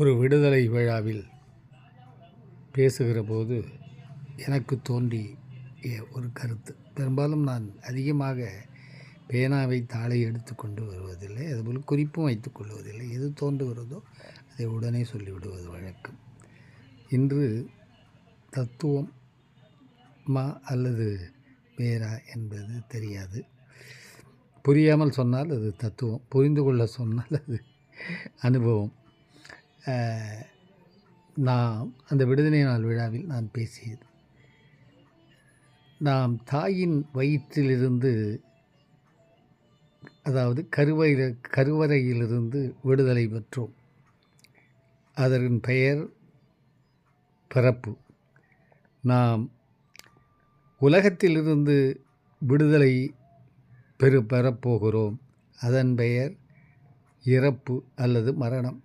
ஒரு விடுதலை விழாவில் பேசுகிற போது எனக்கு தோன்றிய ஒரு கருத்து. பெரும்பாலும் நான் அதிகமாக பேனாவை தாளை எடுத்து கொண்டு வருவதில்லை, அதுபோல் குறிப்பும் வைத்துக் கொள்வதில்லை. எது தோன்றுகிறதோ அதை உடனே சொல்லிவிடுவது வழக்கம். இன்று தத்துவமா அல்லது வேறா என்பது தெரியாது. புரியாமல் சொன்னால் அது தத்துவம், புரிந்து கொள்ள சொன்னால் அது அனுபவம். நான் அந்த விடுதலை நாள் விழாவில் நான் பேசியது, நாம் தாயின் வயிற்றிலிருந்து, அதாவது கருவறையிலிருந்து விடுதலை பெற்றோம். அதன் பெயர் பிறப்பு. நாம் உலகத்திலிருந்து விடுதலை பெறப்போகிறோம். அதன் பெயர் இறப்பு அல்லது மரணம்.